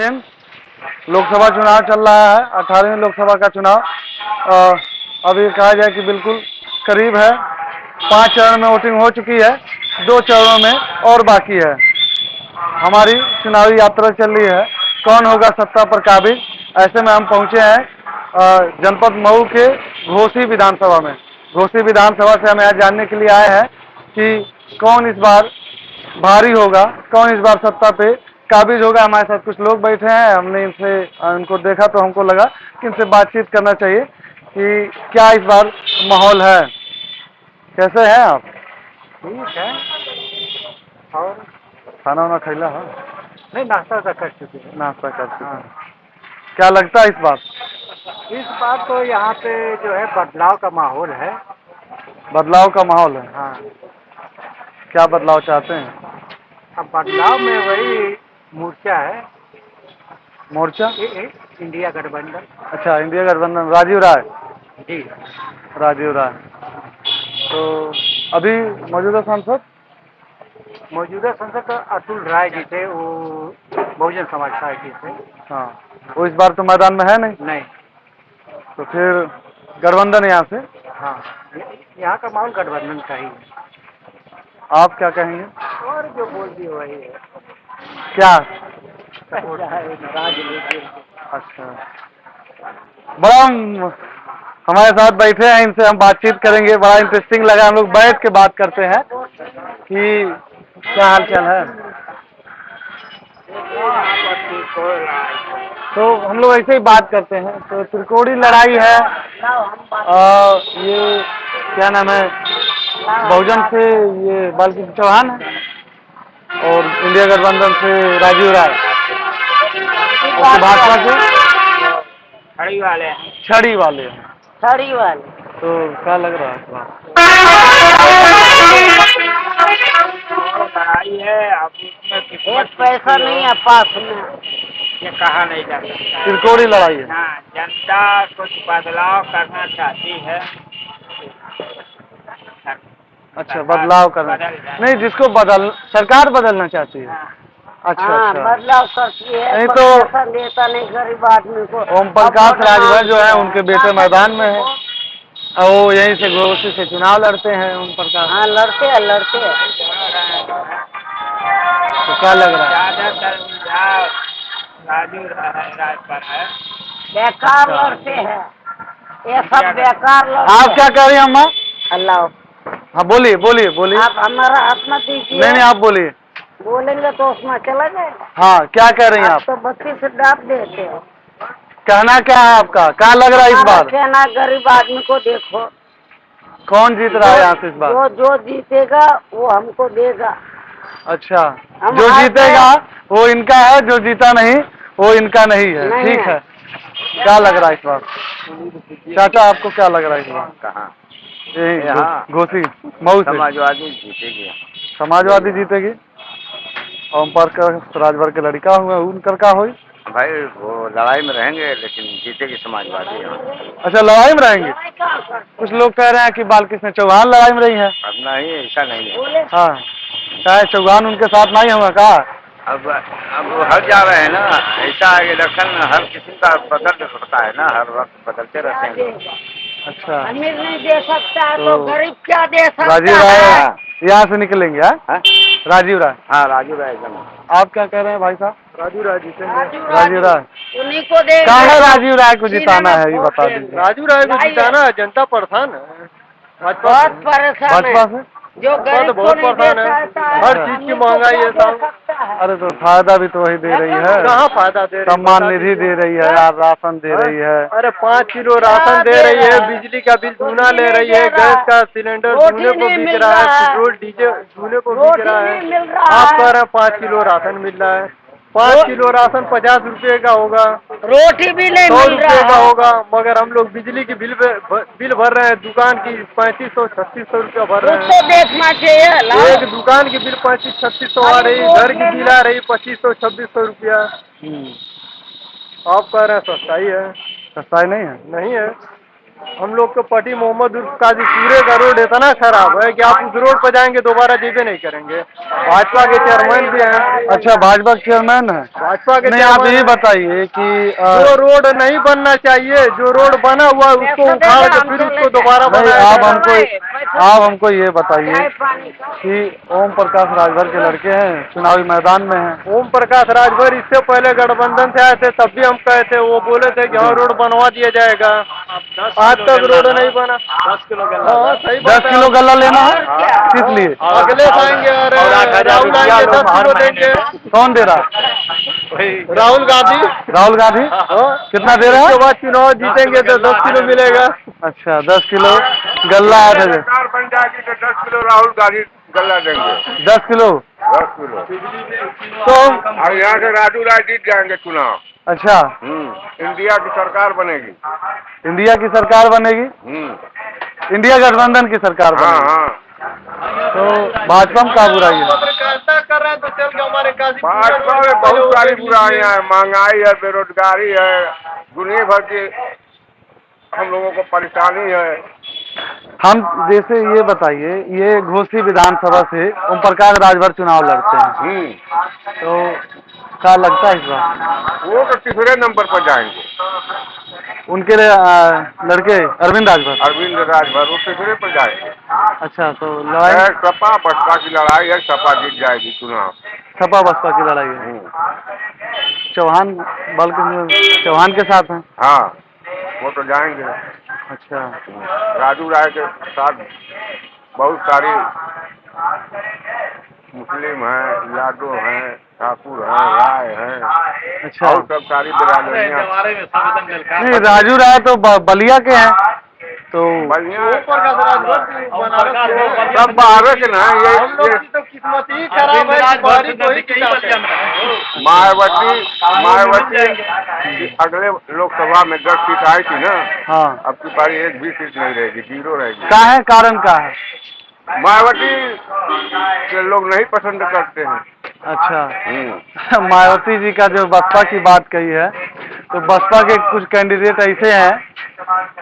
दिन लोकसभा चुनाव चल रहा है, 18वीं लोकसभा का चुनाव। अभी कहा जाए कि बिल्कुल करीब है, 5 चरण में वोटिंग हो चुकी है, 2 चरणों में और बाकी है। हमारी चुनावी यात्रा चल रही है, कौन होगा सत्ता पर काबिज। ऐसे में हम पहुंचे हैं जनपद मऊ के घोसी विधानसभा में। घोसी विधानसभा से हम आज जानने के लिए आए हैं कि कौन इस बार भारी होगा, कौन इस बार सत्ता पे काबिज होगा। हमारे साथ कुछ लोग बैठे हैं, हमने इनको देखा तो हमको लगा कि इनसे बातचीत करना चाहिए कि क्या इस बार माहौल है। कैसे हैं आप? ठीक है। और खाना वाना खैला है? नहीं, नाश्ता तो कर चुके हैं। नाश्ता कर चुके हैं। क्या लगता है इस बार? इस बार तो यहाँ पे जो है बदलाव का माहौल है। बदलाव का माहौल है। हाँ। क्या बदलाव चाहते हैं? अब बदलाव में वही मोर्चा है। मोर्चा? इंडिया गठबंधन। अच्छा, इंडिया गठबंधन, राजीव राय। जी। राजीव राय। तो अभी मौजूदा सांसद? मौजूदा संसद तो अतुल राय जी थे, वो बहुजन समाज पार्टी से। हाँ, वो इस बार तो मैदान में है नहीं, नहीं। तो फिर गठबंधन यहाँ से। हाँ, यहाँ का माहौल गठबंधन का ही है। आप क्या कहेंगे? और जो बोल दिए वही है। क्या? राजनीति। अच्छा, बड़ा हमारे साथ बैठे हैं, इनसे हम बातचीत करेंगे। बड़ा इंटरेस्टिंग लगा, हम लोग बैठ के बात करते हैं कि क्या हाल चाल है। तो हम लोग ऐसे ही बात करते हैं। तो त्रिकोणी लड़ाई है, ये क्या नाम है, बहुजन से ये बालकृष्ण चौहान है और इंडिया गठबंधन से राजीव राय और भाजपा से छड़ी वाले। छड़ी वाले हैं। छड़ी वाले। तो क्या लग रहा है इस बार? लड़ाई है, अब इसमें एक पैसा नहीं है पास में, ये कहा नहीं जा सकता। त्रिकोणी लड़ाई है। हाँ, जनता कुछ बदलाव करना चाहती है। अच्छा, बदलाव करना नहीं, जिसको सरकार बदलना चाहती है। अच्छा अच्छा, बदलाव करती है। नहीं तो पैसा देता नहीं गरीब आदमी को। ओम प्रकाश राजभर जो है, उनके बेटे मैदान में है और वो यहीं से घोसी से चुनाव लड़ते हैं ओम प्रकाश। हाँ, लड़ते हैं लड़ते हैं। तो क्या लग रहा है? ज़्यादातर राजू राय पर है। बेकार लड़ते हैं ये सब, बेकार लड़ते। आप क्या कह रही हैं अम्मा? अल्लाह। हाँ, बोलिए बोलिए बोलिए। आप हमारा हाथ मत दीजिए। नहीं नहीं, आप बोलिए। बोलेंगे तो उसमें चला जाएगा। हाँ, क्या कह रही हैं आप? तो बत्ती से डाप देते हो। कहना क्या है आपका? क्या लग रहा है इस बार? कहना गरीब आदमी को देखो, कौन जीत रहा है यहाँ से इस बार? जो जीतेगा वो हमको देगा। अच्छा, जो जीतेगा वो इनका है, जो जीता नहीं वो इनका नहीं है। ठीक है। क्या लग रहा है इस बार? चाचा, आपको क्या लग रहा है इस बार? कहाँ? यही घोसी मऊ से समाजवादी जीतेगी। समाजवादी जीतेगी। ओम प्रकाश राजभर के लड़का हुए, उनकर का हुई भाई वो लड़ाई में रहेंगे, लेकिन जीतेगी समाजवादी यहाँ। अच्छा, लड़ाई में रहेंगे। कुछ लोग कह रहे हैं कि बालकृष्ण चौहान लड़ाई में रही है। अब नहीं, ऐसा नहीं है। हाँ, चाहे चौहान उनके साथ नहीं होगा का? अब वो हट जा रहे हैं ना। ऐसा इलेक्शन हर किसी का बदल होता है ना, हर वक्त बदलते रहते हैं लोग। अच्छा, अमीर नहीं दे सकता है तो गरीब क्या दे सकता है? राजीव राय यहाँ से निकलेंगे। हाँ, राजीव राय। हाँ, राजू राय एकदम। आप क्या कह रहे हैं भाई साहब? राजू राय जीतेंगे। राजीव राय उन्हीं को दे। कहा राजीव राय को जिताना है, ये बता दीजिए। राजू राय को जिताना है, जनता परेशान है। बहुत परेशान है। भाजपा से जो गरीब बहुत परेशान है, हर चीज की महंगाई है साहब। अरे तो फायदा भी तो वही दे रही है। कहाँ फायदा दे रही है? सम्मान निधि दे रही है यार, राशन दे रही है। अरे 5 किलो राशन दे रही है, बिजली का बिल दूना ले रही है, गैस का सिलेंडर दूने को बिक रहा है, पेट्रोल डीजल दूने को बिक रहा है। आप कह रहे हैं 5 किलो राशन मिल रहा है। 5 किलो राशन 50 रुपए का होगा, रोटी भी नहीं 100 रुपए का होगा, मगर हम लोग बिजली की बिल भर रहे हैं, दुकान की 3500-3600 रुपया भर रहे हैं। देखना चाहिए, एक दुकान की बिल 3500-3600 आ रही, घर की बिल आ रही 2500-2600 रुपया। आप कह रहे हैं सस्ताई है? सस्ताई नहीं है। नहीं है। हम लोग को पटी मोहम्मद उर्फ काजी पूरे का रोड इतना खराब है कि आप उस रोड पर जाएंगे दोबारा जीबे नहीं करेंगे। भाजपा के चेयरमैन भी हैं। अच्छा, भाजपा के चेयरमैन है। भाजपा के नहीं, आप चेयरमैन ये हैं। बताइए कि जो रोड नहीं बनना चाहिए, जो रोड बना हुआ है उसको उखाड़ के फिर उसको दोबारा नहीं, बनाया आप जा हमको रहा है। आप हमको ये बताइए कि ओम प्रकाश राजभर के लड़के हैं, चुनावी मैदान में हैं। ओम प्रकाश राजभर इससे पहले गठबंधन से आए थे, तब भी हम कहे थे, वो बोले थे कि हाँ रोड बनवा दिया जाएगा। आज तक रोड नहीं बना। 10 किलो गल्ला। हाँ, सही बात 10 है। किलो गल्ला लेना है, हाँ। किस लिए? अगले आएंगे और राहुल आएंगे 10 किलो देंगे। कौन दे रहा है? राहुल गांधी। राहुल गांधी कितना दे रहा उसके है? बाद चुनाव जीतेंगे तो 10 किलो मिलेगा। अच्छा, 10 किलो गल्ला है। सरकार बन जाएगी तो 10 किलो राहुल गांधी गल्ला देंगे। 10 किलो 10 किलो। तो और यहाँ से राजू राय जीत जाएंगे चुनाव। अच्छा, इंडिया की सरकार बनेगी। इंडिया की सरकार बनेगी, इंडिया गठबंधन की सरकार हाँ बनेगी। हाँ। तो भाजपा में क्या बुराई है? कर रहे हैं तो चल के हमारे भाजपा में बहुत सारी बुराइयां हैं, महंगाई है, बेरोजगारी है, दुनिया भर की हम लोगों को परेशानी है। हम जैसे ये बताइए, ये घोसी विधानसभा से ओम प्रकाश राजभर चुनाव लड़ते हैं, तो क्या लगता है इस बार? वो तो तीसरे नंबर पर जाएंगे। उनके लड़के अरविंद राजभर। अरविंद राजभर वो तीसरे पर जाएंगे। अच्छा, तो लड़ाई सपा बसपा की लड़ाई है, सपा जीत जाएगी चुनाव। सपा बसपा की लड़ाई है। चौहान बल्कि चौहान के साथ हैं। हाँ, वो तो जाएंगे। अच्छा, राजू राय के साथ बहुत सारी मुस्लिम हैं, यादव हैं, ठाकुर हैं, राय हैं। अच्छा। और सब सारी बिरादरियाँ। नहीं, राजू राय तो बलिया के हैं, तो बलिया सब सब बाहर के ना ये तो किस्मत ही खराब है। मायावती अगले लोकसभा में 10 सीट आई थी ना। हाँ, अब की बारी एक भी सीट नहीं रहेगी, 0 रहेगी। क्या है कारण, क्या है? मायावती के लोग नहीं पसंद करते हैं। अच्छा, मायावती जी का जो बसपा की बात कही है, तो बसपा के कुछ कैंडिडेट ऐसे हैं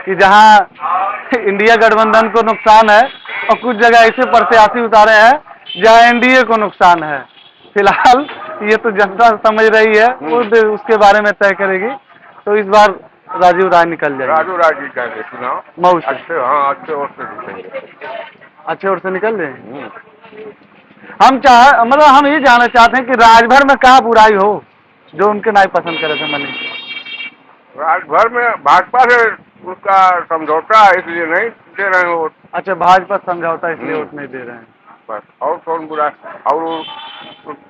कि जहां इंडिया गठबंधन को नुकसान है और कुछ जगह ऐसे प्रत्याशी उतारे हैं जहां एनडीए को नुकसान है। फिलहाल ये तो जनता समझ रही है, उसके बारे में तय करेगी। तो इस बार राजीव राय निकल जाएगी। राजू राय जी जाएंगे चुनाव मऊ से। अच्छे, हाँ अच्छे और से जीतेंगे। अच्छे ओर से निकल जाए। मतलब हम ये जानना चाहते हैं कि राजभर में क्या बुराई हो जो उनके नहीं पसंद करे थे मनी? राजभर में भाजपा से उसका समझौता है, इसलिए नहीं दे रहे हैं वोट। अच्छा, भाजपा समझौता इसलिए वोट नहीं दे रहे हैं। बस, और कौन बुरा? और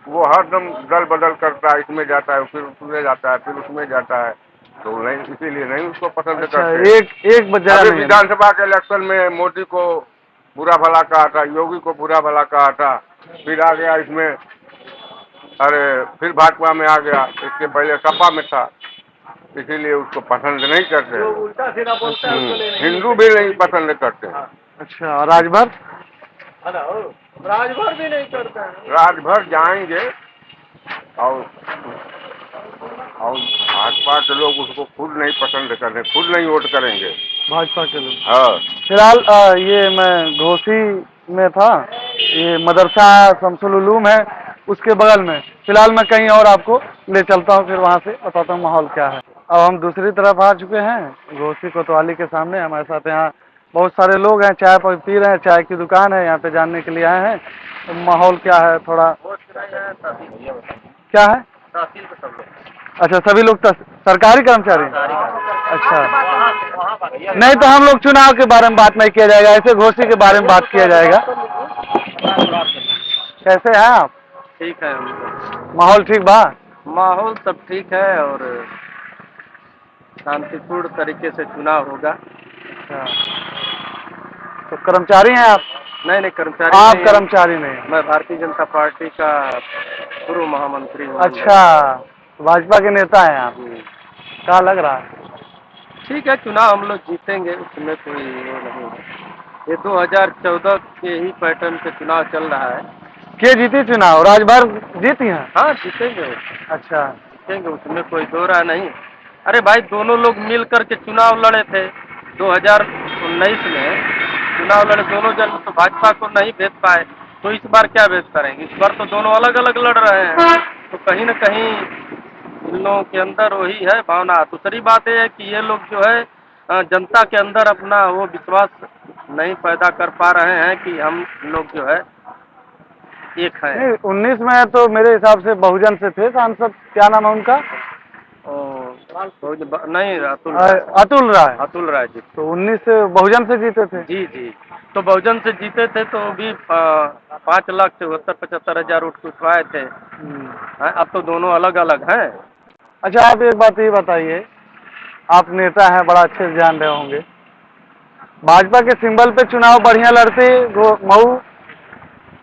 वो हरदम दल बदल करता है, इसमें जाता है, फिर उसमें जाता है, फिर उसमें जाता है, तो नहीं, इसीलिए नहीं उसको पसंद अच्छा, करते। एक बजा अभी विधानसभा के इलेक्शन में मोदी को बुरा भला कहा था, योगी को बुरा भला कहा था, फिर आ गया इसमें, अरे फिर भाजपा में आ गया, इसके पहले सपा में था, इसीलिए उसको पसंद नहीं करते। उल्टा सीधा बोलता है, हिंदू भी नहीं पसंद करते। अच्छा, और राजभर? राजभर भी नहीं करते हैं। राजभर जाएंगे और भाजपा के लोग उसको खुद नहीं पसंद करते, खुद नहीं वोट करेंगे भाजपा के लोग। हाँ। फिलहाल ये मैं घोसी में था, ये मदरसा शमसुल उलूम है, उसके बगल में। फिलहाल मैं कहीं और आपको ले चलता हूँ, फिर वहाँ से बताता हूँ माहौल क्या है। अब हम दूसरी तरफ आ चुके हैं, घोसी कोतवाली के सामने। हमारे साथ यहाँ बहुत सारे लोग हैं, चाय पी रहे हैं, चाय की दुकान है, यहाँ पे जानने के लिए आए हैं तो माहौल क्या है थोड़ा। क्या है? अच्छा, सभी लोग सरकारी कर्मचारी? अच्छा, नहीं तो हम लोग चुनाव के बारे में बात नहीं किया जाएगा, ऐसे घोसी के बारे में बात किया जाएगा। कैसे हैं आप? ठीक है, माहौल ठीक बा? माहौल सब ठीक है और शांतिपूर्ण तरीके से चुनाव होगा। अच्छा, तो कर्मचारी हैं आप? नहीं, कर्मचारी आप नहीं, कर्मचारी नहीं? मैं भारतीय जनता पार्टी का पूर्व महामंत्री हूँ। अच्छा, भाजपा के नेता हैं आप? क्या लग रहा है? ठीक है, चुनाव हम लोग जीतेंगे, उसमें कोई वो नहीं है। ये 2014 के ही पैटर्न पे चुनाव चल रहा है। के जीती चुनाव? राजभर जीती हैं? हाँ, जीतेंगे। अच्छा, जीतेंगे, उसमें कोई दो राय नहीं। अरे भाई, दोनों लोग मिल करके चुनाव लड़े थे, 2019 में चुनाव लड़े दोनों जन तो भाजपा को नहीं भेज पाए, तो इस बार क्या भेज करेंगे? इस बार तो दोनों अलग अलग लड़ रहे हैं, तो कहीं न कहीं इन लोगों के अंदर वही है भावना। दूसरी बात यह है कि ये लोग जो है जनता के अंदर अपना वो विश्वास नहीं पैदा कर पा रहे हैं कि हम लोग जो है एक हैं। नहीं, 19 में तो मेरे हिसाब से बहुजन से थे सांसद, क्या नाम है उनका? नहीं, अतुल राय जी। तो 19 से बहुजन से जीते थे। जी जी, तो बहुजन से जीते थे तो भी 5,74,75,000 वोट कुछवाए थे। अब तो दोनों अलग अलग हैं। अच्छा, आप एक बात ये बताइए, आप नेता हैं, बड़ा अच्छे से जान रहे होंगे, भाजपा के सिंबल पे चुनाव बढ़िया लड़ते मऊ,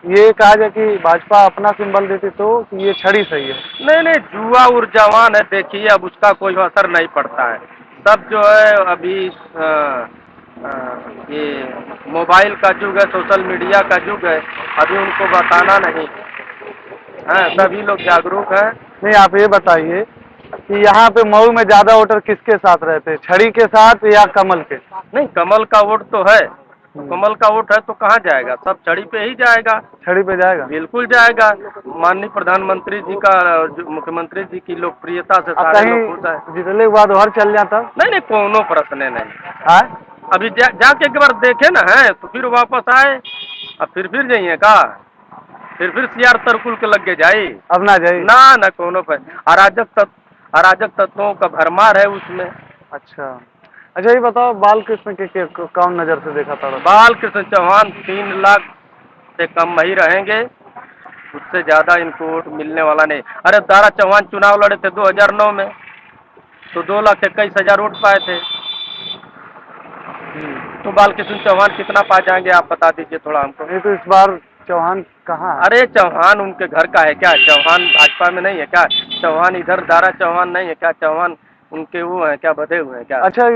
ये कहा जाए कि भाजपा अपना सिंबल देती तो ये छड़ी सही है? नहीं नहीं, जुआ ऊर्जावान है, देखिए अब उसका कोई असर नहीं पड़ता है। सब जो है अभी ये मोबाइल का युग है, सोशल मीडिया का युग है, अभी उनको बताना नहीं है, सभी लोग जागरूक हैं। नहीं, आप ये बताइए कि यहाँ पे मऊ में ज्यादा वोटर किसके साथ रहते हैं, छड़ी के साथ या कमल के? नहीं, कमल का वोट तो है, कमल का वोट है तो कहाँ जाएगा? सब छड़ी पे ही जाएगा। छड़ी पे जाएगा? बिल्कुल जाएगा। माननीय प्रधानमंत्री जी का, मुख्यमंत्री जी की लोकप्रियता से सारे लोग खुश हैं। जीतने के बाद उधर चल जाता? नहीं नहीं, कोनो प्रश्न नहीं है। अभी जाके एक बार देखे ना है तो फिर वापस आए, अब फिर जाइए का, फिर सीआर तरकुल के लग के जाए, अब ना जाए ना कोनो पर। अराजक तत्वों का भरमार है उसमें। अच्छा, ये बताओ, बालकृष्ण के कौन नजर से देखा था? बालकृष्ण चौहान 3 लाख से कम ही रहेंगे, उससे ज्यादा इनको वोट मिलने वाला नहीं। अरे दारा चौहान चुनाव लड़े थे 2009 में, तो 2,21,000 वोट पाए थे। तो बालकृष्ण चौहान कितना पा जाएंगे आप बता दीजिए थोड़ा हमको। नहीं, तो इस बार चौहान कहाँ? अरे चौहान उनके घर का है क्या? चौहान भाजपा में नहीं है क्या? चौहान इधर दारा चौहान नहीं है क्या? चौहान उनके वो है क्या, बधे हुए हैं क्या? अच्छा,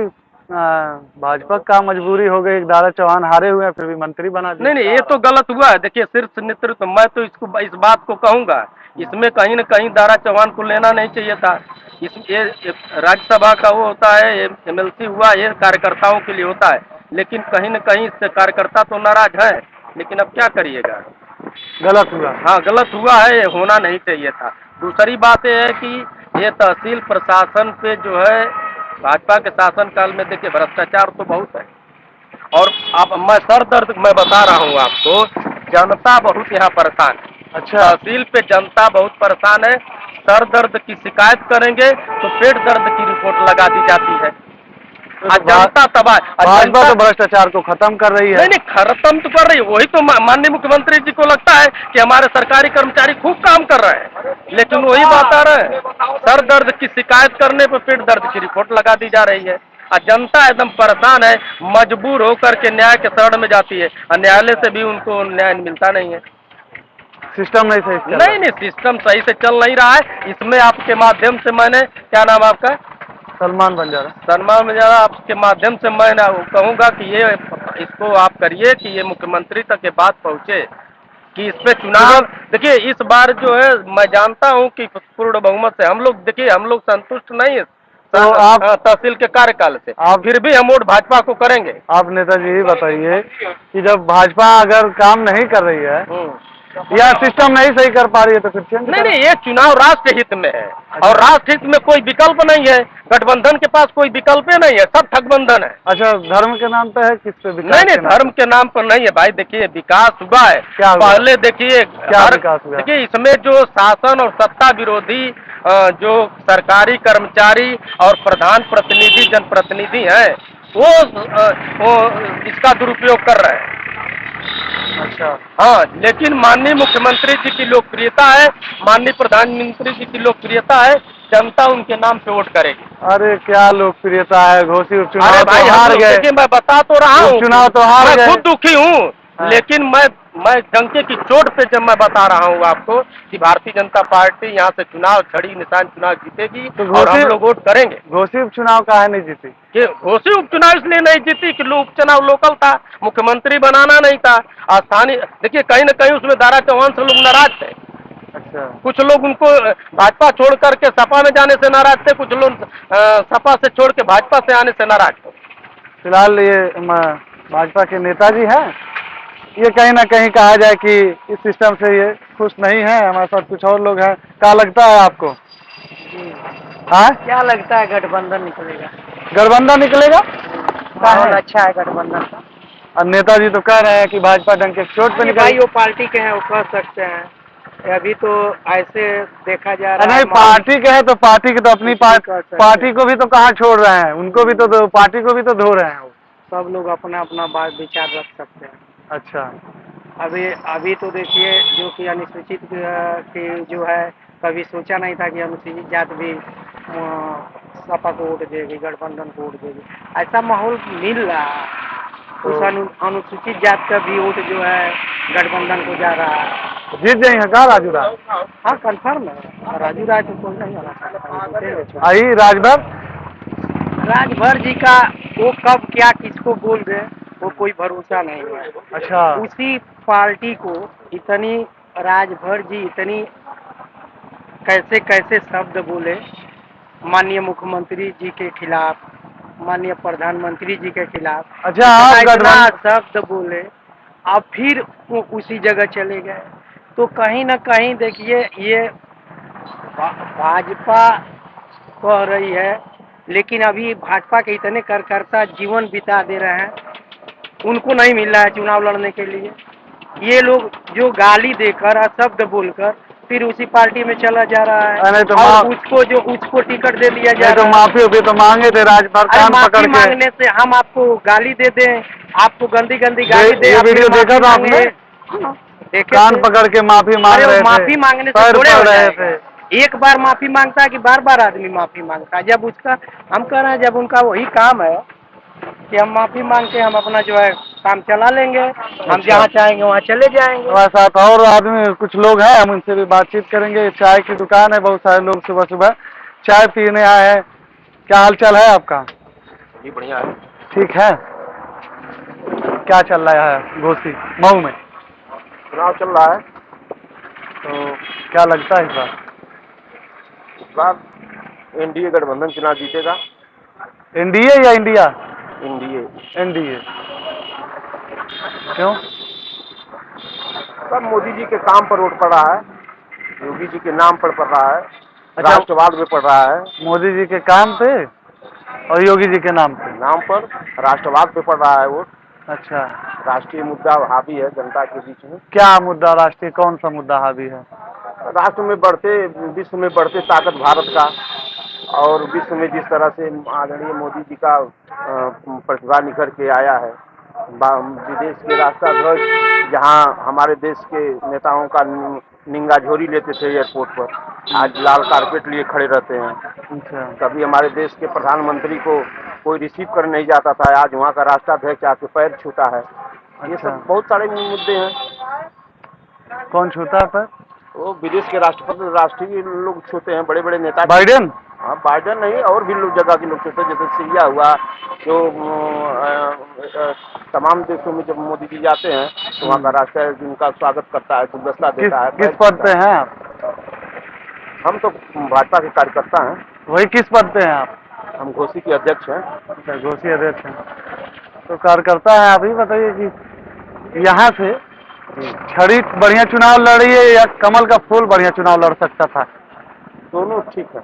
भाजपा का मजबूरी हो गई, दारा चौहान हारे हुए हैं फिर भी मंत्री बना दिया। नहीं, ये तो गलत हुआ है। देखिए, शीर्ष नेतृत्व, मैं तो इस बात को कहूँगा, इसमें कहीं न कहीं दारा चौहान को लेना नहीं चाहिए था। ये राज्यसभा का वो होता है, MLC हुआ, ये कार्यकर्ताओं के लिए होता है, लेकिन कहीं न कहीं इससे कार्यकर्ता तो नाराज है, लेकिन अब क्या करिएगा, गलत हुआ। हाँ, गलत हुआ है, ये होना नहीं चाहिए था। दूसरी बात यह है कि ये तहसील प्रशासन पे जो है भाजपा के शासनकाल में देखिए भ्रष्टाचार तो बहुत है, और आप मैं सर दर्द मैं बता रहा हूँ आपको, जनता बहुत यहाँ परेशान है। अच्छा, तहसील पे जनता बहुत परेशान है। सर दर्द की शिकायत करेंगे तो पेट दर्द की रिपोर्ट लगा दी जाती है। जनता तबाह। भाजपा तो भ्रष्टाचार को खत्म कर रही है। नहीं, खत्म तो कर रही है, वही तो माननीय मुख्यमंत्री जी को लगता है कि हमारे सरकारी कर्मचारी खूब काम कर रहे हैं, लेकिन वही बात आ रहा है, सर दर्द की शिकायत करने पर पेट दर्द की रिपोर्ट लगा दी जा रही है, और जनता एकदम परेशान है, मजबूर होकर के न्याय के शरण में जाती है, और न्यायालय से भी उनको न्याय मिलता नहीं है। सिस्टम नहीं सही? नहीं, सिस्टम सही से चल नहीं रहा है। इसमें आपके माध्यम से मैंने, क्या नाम आपका? सलमान बंजारा, आपके माध्यम से मैं कहूँगा कि ये इसको आप करिए कि ये मुख्यमंत्री तक ये बात पहुँचे कि इस पे चुनाव। देखिए, इस बार जो है मैं जानता हूँ कि पूर्ण बहुमत से हम लोग, देखिए हम लोग संतुष्ट नहीं है तो आप तहसील के कार्यकाल से, आप फिर भी हम वोट भाजपा को करेंगे। आप नेताजी ये बताइए कि जब भाजपा अगर काम नहीं कर रही है या सिस्टम नहीं सही कर पा रही है तो फिर चेंज? नहीं, ये चुनाव राष्ट्र हित में है, और राष्ट्र हित में कोई विकल्प नहीं है। गठबंधन के पास कोई विकल्प नहीं है, सब ठगबंधन है। अच्छा, धर्म के नाम पे है, किस पे विकास? नहीं, धर्म के नाम पर नहीं है भाई। देखिए, विकास हुआ है, क्या हुआ? पहले देखिए क्या विकास हुआ? देखिए, इसमें जो शासन और सत्ता विरोधी जो सरकारी कर्मचारी और प्रधान प्रतिनिधि, जनप्रतिनिधि हैं, वो इसका दुरुपयोग कर रहे हैं। अच्छा, हाँ, लेकिन माननीय मुख्यमंत्री जी की लोकप्रियता है, माननीय प्रधानमंत्री जी की लोकप्रियता है, जनता उनके नाम पे वोट करेगी। अरे क्या लोकप्रियता है, घोसी उपचुनाव अरे भाई, तो हार गए। देखिए, मैं बता तो रहा हूँ, चुनाव तो हार गए, मैं खुद दुखी हूँ, लेकिन मैं डंके की चोट पे जब मैं बता रहा हूँ आपको कि भारतीय जनता पार्टी यहाँ से चुनाव, छड़ी निशान चुनाव जीतेगी, तो और हम लोग वोट करेंगे। घोसी उपचुनाव काहे नहीं जीती? कि घोसी उपचुनाव इसलिए नहीं जीती कि उपचुनाव लोकल था, मुख्यमंत्री बनाना नहीं था, स्थानीय। देखिए, कहीं न कहीं उसमें दारा चौहान से लोग नाराज थे। अच्छा, कुछ लोग उनको भाजपा छोड़ करके सपा में जाने से नाराज थे, कुछ लोग सपा से छोड़ के भाजपा से आने से नाराज थे। फिलहाल ये भाजपा के नेताजी हैं। ये कहीं ना कहीं कहा जाए कि इस सिस्टम से ये खुश नहीं है। हमारे साथ कुछ और लोग हैं। क्या लगता है आपको? हाँ, क्या लगता है गठबंधन निकलेगा? गठबंधन निकलेगा? माहौल अच्छा है गठबंधन का। और नेताजी तो कह रहे हैं कि भाजपा डंक के चोट पे नहीं निकल। भाई, वो पार्टी के हैं, वो कर सकते हैं। अभी तो ऐसे देखा जा रहा नहीं, है पार्टी के है तो पार्टी की तो अपनी कुछ भी कर सकते हैं। पार्टी को भी तो कहाँ छोड़ रहे हैं, उनको भी तो पार्टी को भी तो धो रहे हैं वो। सब लोग अपना अपना बात विचार रख सकते हैं। अच्छा, अभी तो देखिए, जो कि अनुसूचित की जो है, कभी सोचा नहीं था कि अनुसूचित जात भी सपा को वोट देगी, गठबंधन को वोट देगी। ऐसा माहौल मिल रहा है। उस अनुसूचित जात का भी वोट जो है गठबंधन को जा रहा है। जीत जाएंगे कहा राजू राय? हाँ, कंफर्म है। राजू राय तो कोई नहीं हरा सकता। आई राजभर राजभर जी का वो कब क्या किसको बोल दे, वो कोई भरोसा नहीं है। अच्छा, उसी पार्टी को इतनी राजभर जी इतनी कैसे कैसे शब्द बोले माननीय मुख्यमंत्री जी के खिलाफ, माननीय प्रधानमंत्री जी के खिलाफ। अच्छा, आप इतना गठबंधन शब्द बोले, अब फिर वो उसी जगह चले गए। तो कहीं ना कहीं देखिए, ये भाजपा कह रही है, लेकिन अभी भाजपा के इतने कार्यकर्ता जीवन बिता दे रहे हैं, उनको नहीं मिल रहा है चुनाव लड़ने के लिए। ये लोग जो गाली देकर और शब्द बोलकर फिर उसी पार्टी में चला जा रहा है। अरे तो और उसको टिकट दे दिया जा तो रहा है। माफी भी तो मांगे थे राजभर, अरे कान पकड़ माफी के। मांगने से हम आपको गाली दे दें, आपको गंदी गंदी गाली दे। ये वीडियो देखा था आपने? देखे कान थे? पकड़ के माफी मांग अरे रहे वो थे, माफी मांगने से पैर थोड़े हो पड़ रहे जाएगा। थे। एक बार माफी मांगता है कि बार बार आदमी माफी मांगता है? जब उसका, हम कह रहे हैं, जब उनका वही काम है कि हम माफी मांग के हम अपना जो है काम चला लेंगे, हम जहाँ चाहेंगे वहाँ चले जाएंगे। हमारे साथ और आदमी कुछ लोग हैं, हम उनसे भी बातचीत करेंगे। चाय की दुकान है, बहुत सारे लोग सुबह सुबह चाय पीने आए हैं। क्या हाल चाल है आपका? जी बढ़िया है। ठीक है। क्या चल रहा है घोसी मऊ में? चुनाव चल रहा है। तो क्या लगता है इस बार? इस बार एनडीए गठबंधन चुनाव जीतेगा। एनडीए या इंडिया? एनडीए। एनडीए। क्यों? सब मोदी जी के काम पर वोट पड़ रहा है, योगी जी के नाम पर पड़ रहा है, अच्छा, राष्ट्रवाद में पड़ रहा है। मोदी जी के काम पे और योगी जी के नाम पे? नाम पर राष्ट्रवाद पे पड़ रहा है वोट। अच्छा, राष्ट्रीय मुद्दा हावी है जनता के बीच में। क्या मुद्दा राष्ट्रीय, कौन सा मुद्दा हावी है? राष्ट्र में विश्व में बढ़ते ताकत भारत का, और विश्व में जिस तरह से आदरणीय मोदी जी का प्रतिभा निखर के आया है। विदेश के राष्ट्राध्यक्ष जहां हमारे देश के नेताओं का निंगा झोरी लेते थे एयरपोर्ट पर, आज लाल कारपेट लिए खड़े रहते हैं। अच्छा, कभी हमारे देश के प्रधानमंत्री को कोई रिसीव कर नहीं जाता था, आज वहाँ का राष्ट्राध्यक्ष आके पैर छूता है। ये अच्छा। सब बहुत सारे मुद्दे हैं। कौन छूता है पर? वो विदेश के राष्ट्रपति, राष्ट्रीय लोग छूते हैं, बड़े बड़े नेता। बाइडेन? हाँ, बाइडेन नहीं, और भी लोग जगह के लोग छूते हैं। जैसे सीरिया हुआ, जो तमाम देशों में जब मोदी जी जाते हैं तो वहाँ का राष्ट्रपति उनका स्वागत करता है, गुलदस्ता देता है। किस पद पे हैं आप? हम तो भाजपा के कार्यकर्ता हैं। वही किस पद पे हैं आप? हम घोसी के अध्यक्ष हैं। अच्छा, घोसी अध्यक्ष हैं। तो कार्यकर्ता हैं आप ही बताइए कि यहाँ से छड़ी बढ़िया चुनाव लड़ी है या कमल का फूल बढ़िया चुनाव लड़ सकता था? दोनों ठीक है।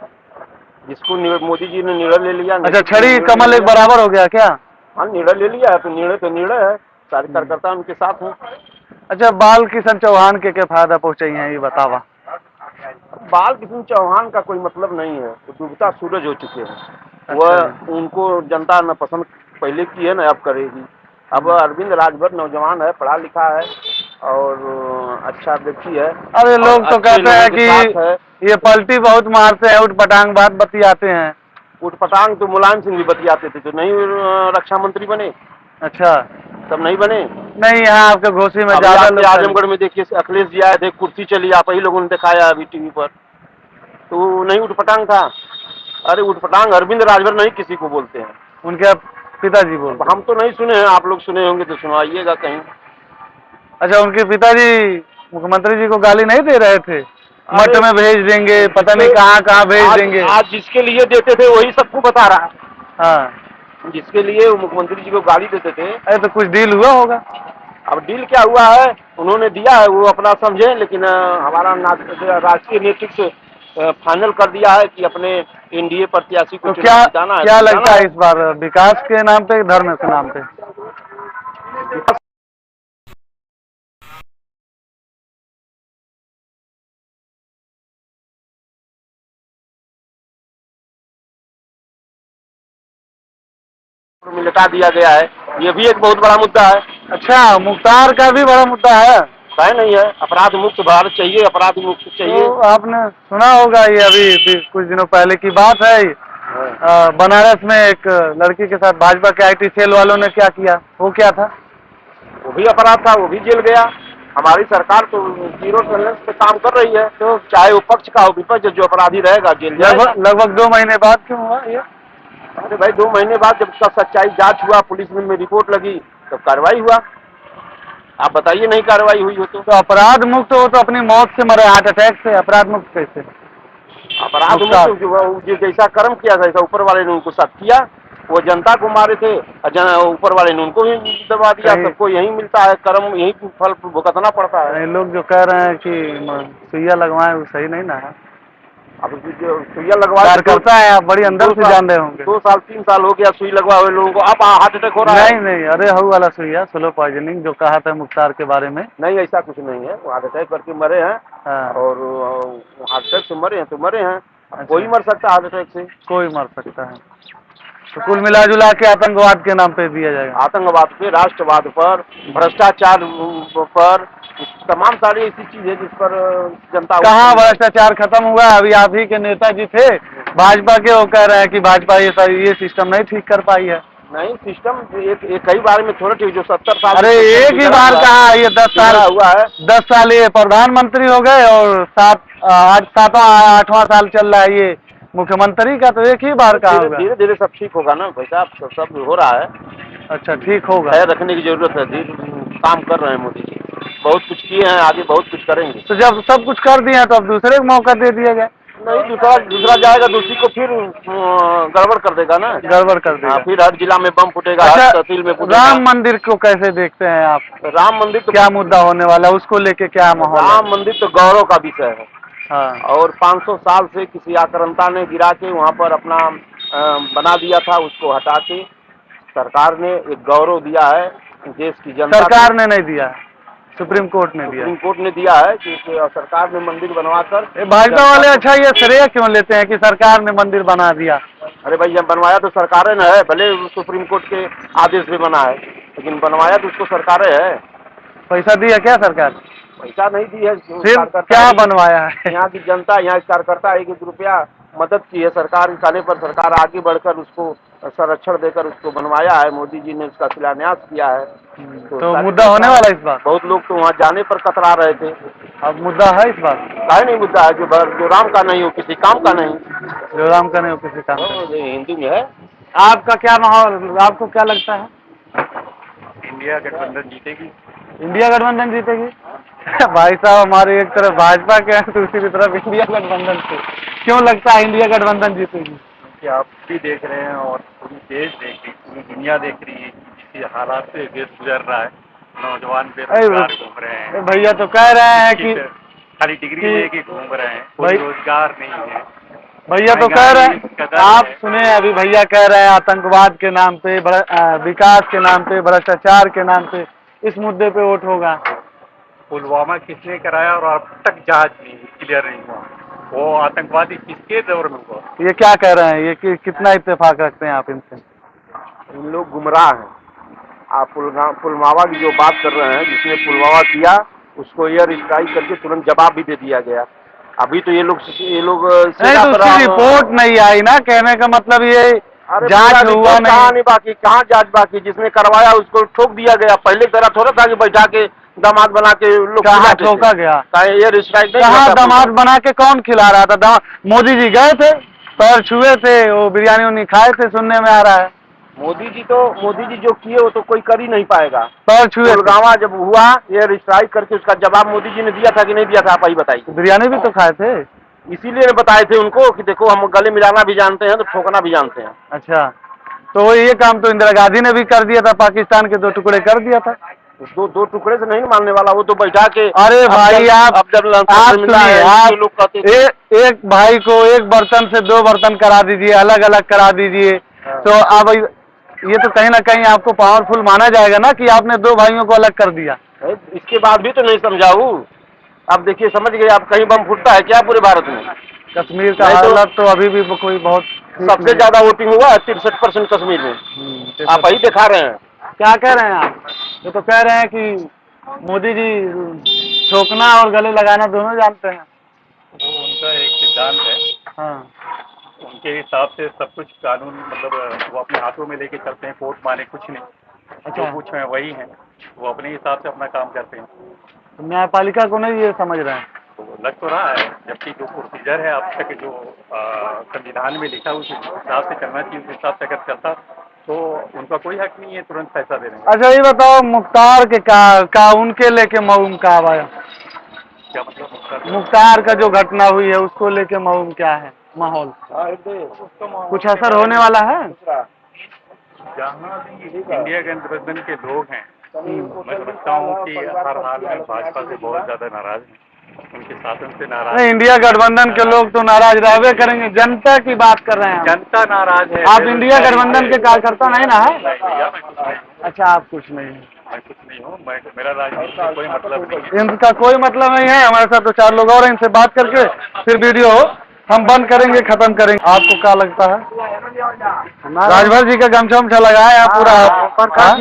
जिसको मोदी जी ने निर्णय ले लिया। अच्छा, छड़ी कमल एक बराबर हो गया क्या? हाँ, निर्णय ले लिया है तो निर्णय है, सारे कार्यकर्ता उनके साथ हैं। अच्छा, बाल किशन चौहान के फायदा पहुँचाई है ये बतावा? बाल किशन चौहान का कोई मतलब नहीं है, वो डूबता सूरज हो चुके हैं। अच्छा। वह उनको जनता न पसंद पहले की है न अब करेगी। अब अरविंद राजभर नौजवान है, पढ़ा लिखा है और अच्छा व्यक्ति है। अरे लोग तो कहते हैं कि ये पलटी बहुत मारते हैं, उठ पटांग बात बतियाते हैं। उठ पटांग तो मुलायम सिंह भी बतियाते थे, जो नहीं रक्षा मंत्री बने। अच्छा, तब नहीं बने। नहीं, यहाँ आपके घोसी में ज्यादा लोग। आजमगढ़ में देखिए, अखिलेश जी आए थे, कुर्सी चली, आप ही लोगों ने दिखाया अभी टीवी पर, तो नहीं उठ पटांग था। अरे उठ पटांग अरविंद राजभर नहीं किसी को बोलते हैं, उनके पिताजी बोलते। हम तो नहीं सुने हैं, आप लोग सुने होंगे तो सुनाइएगा कहीं। अच्छा, उनके पिताजी मुख्यमंत्री जी को गाली नहीं दे रहे थे? मठ में भेज देंगे, पता नहीं कहाँ कहाँ भेज देंगे। आज जिसके लिए देते थे वही सबको बता रहा है। हाँ, जिसके लिए वो मुख्यमंत्री जी को गाड़ी देते थे। अरे तो कुछ डील हुआ होगा। अब डील क्या हुआ है, उन्होंने दिया है वो अपना समझे, लेकिन हमारा राष्ट्रीय नेतृत्व फाइनल कर दिया है कि अपने एनडीए प्रत्याशी को तो क्या जिताना है। क्या लगता है इस बार विकास के नाम पे, धर्म के नाम पे? मिटा दिया गया है, ये भी एक बहुत बड़ा मुद्दा है। अच्छा, मुख्तार का भी बड़ा मुद्दा है। नहीं है, अपराध मुक्त भारत चाहिए, अपराध मुक्त चाहिए। तो आपने सुना होगा, ये अभी कुछ दिनों पहले की बात है, बनारस में एक लड़की के साथ भाजपा के IT सेल वालों ने क्या किया, वो क्या था? वो भी अपराध था, वो भी जेल गया। हमारी सरकार तो जीरो टॉलरेंस पे काम कर रही है, तो चाहे वो पक्ष का हो विपक्ष, जो अपराधी रहेगा जेल जाएगा। लगभग 2 महीने बाद क्यों हुआ ये? अरे भाई 2 महीने बाद जब उसका सच्चाई जांच हुआ, पुलिस में रिपोर्ट लगी, तब कार्रवाई हुआ। आप बताइए नहीं कार्रवाई हुई हो तो अपराध मुक्त हो तो अपनी मौत से मरे, हार्ट अटैक से, अपराध मुक्त कैसे? अपराध मुक्त जो जैसा कर्म किया था, ऊपर वाले ने उनको साथ किया, वो जनता को मारे थे, ऊपर वाले ने उनको भी दबा दिया। सबको यही मिलता है, कर्म यही फल भुगतना पड़ता है। लोग जो कह रहे हैं कि सुइया लगवाएं, वो सही नहीं ना है। अब जो सुइया लगवा करता है, आप बड़ी अंदर से जान रहे होंगे। 2 साल 3 साल हो गया सुई लगवा हुए लोगों को, अब हार्ट अटैक हो रहा है। नहीं, अरे हु वाला सुइया, स्लो पॉइजनिंग जो कहा था मुख्तार के बारे में। नहीं, ऐसा कुछ नहीं है, वो हार्ट अटैक करके मरे हैं। हाँ। और हार्ट अटैक से मरे हैं तो मरे हैं। अच्छा। कोई मर सकता है हार्ट अटैक से, कोई मर सकता है। तो कुल मिला जुला के आतंकवाद के नाम पे दिया जाएगा। आतंकवाद पे, राष्ट्रवाद पर, भ्रष्टाचार पर, तमाम सारी ऐसी चीज है जिस पर जनता। कहाँ भ्रष्टाचार खत्म हुआ? अभी आप ही के नेताजी थे भाजपा के, वो कह रहे हैं कि भाजपा ये सिस्टम नहीं ठीक कर पाई है। नहीं, सिस्टम एक कई बार में थोड़ा ठीक, जो 70 साल। अरे एक ही बार कहा, ये 10 साल हुआ है। 10 साल ये प्रधानमंत्री हो गए, और आज 7वां 8वां साल चल रहा है ये मुख्यमंत्री का, तो एक ही बार कहा होगा। धीरे धीरे सब ठीक होगा ना भाई साहब, सब हो रहा है। अच्छा, ठीक होगा। खैर रखने की जरूरत है, काम कर रहे हैं मोदी जी, बहुत कुछ किए हैं, आगे बहुत कुछ करेंगे। तो जब सब कुछ कर दिया तो अब दूसरे को मौका दे दिया जाए। नहीं, दूसरा जाएगा, दूसरी को फिर गड़बड़ कर देगा ना, गड़बड़ कर देगा। फिर हर जिला में बम फूटेगा। अच्छा, तहसील में फूटेगा। राम मंदिर को कैसे देखते हैं आप? राम मंदिर तो क्या मुद्दा होने वाला है, उसको लेके क्या माहौल? राम मंदिर तो गौरव का विषय है। हाँ। और 500 साल से किसी आक्रांता ने गिरा के वहाँ पर अपना बना दिया था, उसको हटा के सरकार ने एक गौरव दिया है देश की जनता। सरकार ने नहीं दिया, सुप्रीम कोर्ट ने दिया। सुप्रीम कोर्ट ने दिया है कि सरकार ने मंदिर बनवाकर। भाजपा वाले अच्छा ये श्रेय क्यों लेते हैं कि सरकार ने मंदिर बना दिया? अरे भाई, जब बनवाया तो सरकार ने है, भले सुप्रीम कोर्ट के आदेश पे बना है, लेकिन बनवाया तो उसको सरकार है। पैसा दिया क्या सरकार? पैसा नहीं दी है, क्या बनवाया है? यहाँ की जनता, यहाँ के कार्यकर्ता 1-1 रुपया मदद की है सरकार के खाने पर। सरकार आगे बढ़कर उसको संरक्षण देकर उसको बनवाया है, मोदी जी ने उसका शिलान्यास किया है। तो मुद्दा होने वाला इस बार? बहुत लोग तो वहाँ जाने पर कतरा रहे थे। अब मुद्दा है इस बार? काहे नहीं मुद्दा है, जो राम का नहीं हो किसी काम का नहीं। जो राम का नहीं हो किसी काम का। हिंदू में है। आपका क्या माहौल, आपको क्या लगता है? इंडिया गठबंधन जीतेगी। इंडिया गठबंधन जीतेगी? भाई साहब, हमारे एक तरफ भाजपा के हैं, दूसरी तरफ इंडिया गठबंधन से। क्यों लगता है इंडिया गठबंधन जीतेगी? क्योंकि आप भी देख रहे हैं और पूरी देश देख रही, पूरी दुनिया देख रही है किसी हालात से देश गुजर रहा है। नौजवान बेरोजगार घूम रहे हैं। भैया तो कह रहे हैं कि खाली डिग्री लेके घूम रहे हैं, कोई रोजगार नहीं है। भैया तो कह रहे हैं, आप सुने अभी भैया कह रहे हैं आतंकवाद के नाम पे, विकास के नाम पे, भ्रष्टाचार के नाम पे, इस मुद्दे पे वोट होगा। पुलवामा किसने कराया और अब तक जांच नहीं क्लियर नहीं हुआ, वो आतंकवादी किसके दौर में हुआ? ये क्या कह रहे हैं, ये कितना इत्तेफाक रखते हैं आप इनसे? इन लोग गुमराह हैं। आप पुलवामा की जो बात कर रहे हैं, जिसने पुलवामा किया उसको एयर स्ट्राइक करके तुरंत जवाब भी दे दिया गया। अभी तो ये लोग नहीं, तो उसकी रिपोर्ट नहीं आई ना, कहने का मतलब ये जांच हुआ नहीं बाकी, कहाँ जांच बाकी? जिसने करवाया उसको ठोक दिया गया। पहले तरह थोड़ा था कि बैठा के दामाद बना के लोग कहाँ ठोका गया? एयर स्ट्राइक कहाँ दामाद बना के कौन खिला रहा था? मोदी जी गए थे, पैर छुए थे, वो बिरयानी उन्हीं खाए थे, सुनने में आ रहा है। मोदी जी जो किए वो तो कोई कर ही नहीं पाएगा। पैर छुए। पुलवामा जब हुआ एयर स्ट्राइक करके, उसका जवाब मोदी जी ने दिया था कि नहीं दिया था? आप ही बताइए। बिरयानी भी तो खाए थे, इसीलिए बताए थे उनको कि देखो हम गले मिलाना भी जानते हैं तो ठोकना भी जानते हैं। अच्छा, तो वो ये काम तो इंदिरा गांधी ने भी कर दिया था, पाकिस्तान के 2 टुकड़े कर दिया था। दो टुकड़े से नहीं मानने वाला, वो तो बैठा के। अरे भाई आप सुनिए, आप एक भाई को एक बर्तन से 2 बर्तन करा दीजिए, अलग अलग करा दीजिए, तो अब ये तो कहीं ना कहीं आपको पावरफुल माना जाएगा ना कि आपने 2 भाइयों को अलग कर दिया। इसके बाद भी तो नहीं समझाऊ। अब देखिए, समझ गए आप, कहीं बम फूटता है क्या पूरे भारत में? कश्मीर का हालत तो अभी भी कोई बहुत सबसे ज्यादा वोटिंग हुआ है 63% कश्मीर में। आप वही दिखा रहे हैं। क्या कह रहे हैं आप? ये तो कह रहे हैं कि मोदी जी ठोकना और गले लगाना दोनों जानते हैं। वो उनका एक सिद्धांत है। हाँ, उनके हिसाब से सब कुछ कानून, मतलब वो अपने हाथों में लेके चलते हैं, कोर्ट माने कुछ नहीं। जो कुछ है वही है, वो अपने हिसाब से अपना काम करते हैं। तो न्यायपालिका को नहीं ये समझ रहे हैं। तो लग तो रहा है, जबकि जो प्रोसीजर है अब तक जो संविधान में लिखा उस हिसाब से करना चाहिए, उस हिसाब से अगर चलता तो उनका कोई हक नहीं है तुरंत पैसा देने का। अच्छा ये बताओ, मुख्तार के का उनके लेके मऊ में क्या आया? क्या मतलब? मुख्तार का जो घटना हुई है उसको लेके मऊ में क्या है माहौल? कुछ असर होने वाला है? जहाँ भी इंडिया गठबंधन के लोग हैं, मैं समझता हूँ कि हर हाल में भाजपा से बहुत ज्यादा नाराज हैं, उनके शासन से नाराज। नहीं, इंडिया गठबंधन के लोग तो नाराज रहबे करेंगे, जनता की बात कर रहे हैं। जनता नाराज है। आप इंडिया गठबंधन के कार्यकर्ता नहीं ना है? नहीं भैया, मैं कुछ नहीं हूँ। अच्छा, आप कुछ नहीं है? मैं कुछ नहीं हूँ, मेरा राजनीति से कोई मतलब नहीं है। इनका कोई मतलब नहीं है। हमारे साथ 2-4 लोग और हैं, इनसे बात करके फिर वीडियो हम बंद करेंगे, खत्म करेंगे। आपको क्या लगता है? राजभर जी का गमछा उमछा लगाए आप पूरा?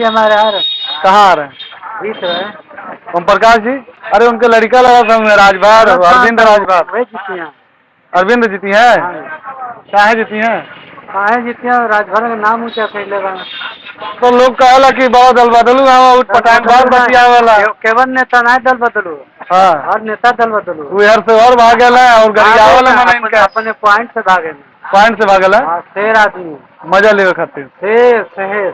हमारे कहाँ आ रहे हैं? ओम प्रकाश जी, अरे उनके लड़का लगा था राजभर, अरविंद राजभर। अरविंद जीती है? चाहे जीती है? राजभर का नाम ऊंचा कर लेगा। तो लोग कहला कि बहुत दल बदलू है, उठ पटांग बात बतिया वाला केवल नेता नहीं दल बदलू। हाँ, और नेता दल बदलू। वो यार से और भागल है और गरिया वाला मना इनका अपने पॉइंट से भागे। पॉइंट से भागल है। शेर आदमी मजा लेवे खातिर। शेर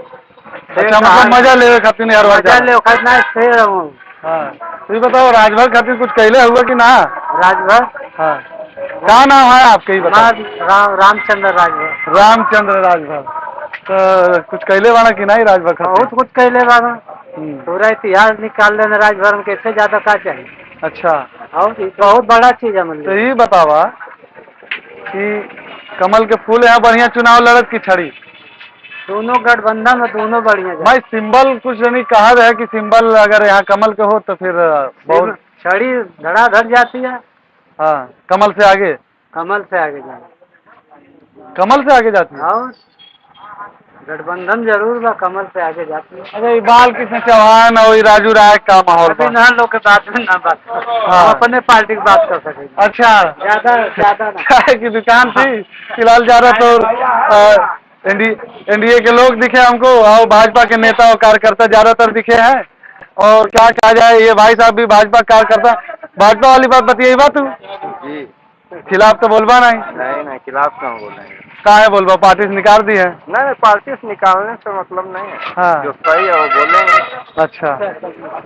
अच्छा, मतलब मजा लेवे खातिर यार मजा ले खतना शेर हूँ। हाँ, तो ये बताओ राजभर खातिर कुछ कहले हुआ कि ना? राजभर? हाँ, क्या नाम है आपके? ही बताओ। रामचंद्र राजभर। रामचंद्र राजभर। तो कुछ कहले वाला कि नहीं राजभर खातिर? बहुत कुछ कहले बाबा। पूरा इतिहास निकाल लेना राजभर में, कैसे ज्यादा का चाहिए। अच्छा, और बहुत बड़ा चीज है। तो ये बतावा कि कमल के फूल यहाँ बढ़िया चुनाव लड़त की छड़ी? दोनों गठबंधन में दोनों बढ़िया। भाई सिंबल कुछ नहीं कहा है कि सिंबल अगर यहाँ कमल के हो तो फिर बहुत छड़ी धड़ाधड़ जाती है। हाँ, कमल से आगे? कमल से आगे जाए। कमल से आगे जाती है? और गठबंधन जरूर बा, कमल से आगे जाती है। अरे बाल कृष्ण चौहान और राजू राय का माहौल अभी ना लोग के बात में ना बात। हाँ, अपने पार्टी की बात कर सकेंगे। अच्छा, ज्यादा ना। चाय की दुकान थी फिलहाल जा रहा तो एनडीए के लोग दिखे हमको और भाजपा के नेता और कार्यकर्ता ज्यादातर दिखे हैं। और क्या कहा जाए, ये भाई साहब भी भाजपा कार्यकर्ता। भाजपा वाली बात बताइए बात तू जी, खिलाफ तो बोलबा नहीं? नहीं खिलाफ कहाँ बोल रहे हैं। कहाँ है बोलबा? पार्टी से निकाल दी है? नहीं, पार्टी से निकालने से मतलब नहीं है। हाँ, जो सही है वो बोलेंगे। अच्छा,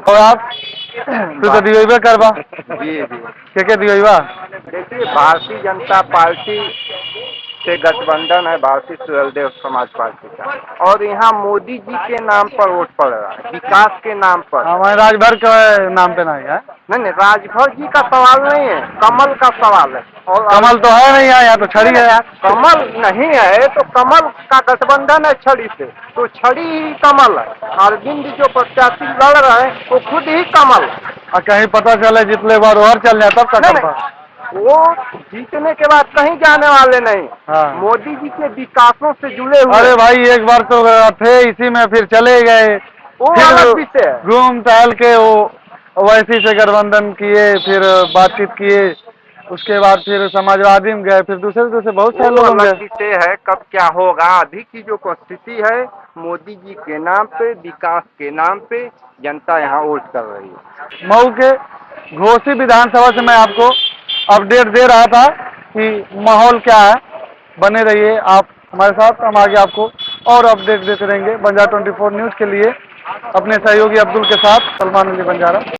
और आप तू तो दिवेबे करबा? जी के दिवेबा? देखिए, भारतीय जनता पार्टी से गठबंधन है, भारतीय सुहेलदेव समाज पार्टी का, और यहाँ मोदी जी के नाम पर वोट पड़ रहा है, विकास के नाम पर। हमारे राजभर के नाम पे नहीं है? नहीं, राजभर जी का सवाल नहीं है, कमल का सवाल है। और कमल तो है नहीं यहाँ तो छड़ी है। कमल नहीं है तो कमल का गठबंधन है छड़ी से, तो छड़ी ही कमल है। अरविंद जो प्रत्याशी लड़ रहे हैं वो खुद ही कमल है। और कहीं पता चले जितने बार और चल जाए तब तक वो जीतने के बाद कहीं जाने वाले नहीं। हाँ, मोदी जी के विकासों से जुड़े हुए। अरे भाई एक बार तो थे इसी में, फिर चले गए, वो अलग विषय है। घूम टहल के वो वैसी से गठबंधन किए, फिर बातचीत किए, उसके बाद फिर समाजवादी में गए, फिर दूसरे बहुत सारे लोग गए। विषय है कब क्या होगा। अभी की जो परिस्थिति है, मोदी जी के नाम पे, विकास के नाम पे जनता यहाँ वोट कर रही है। मऊ के घोसी विधानसभा से मैं आपको अपडेट दे रहा था कि माहौल क्या है। बने रहिए आप हमारे साथ, हम आगे आपको और अपडेट देते रहेंगे। बंजारा 24 न्यूज़ के लिए अपने सहयोगी अब्दुल के साथ सलमान अली बंजारा।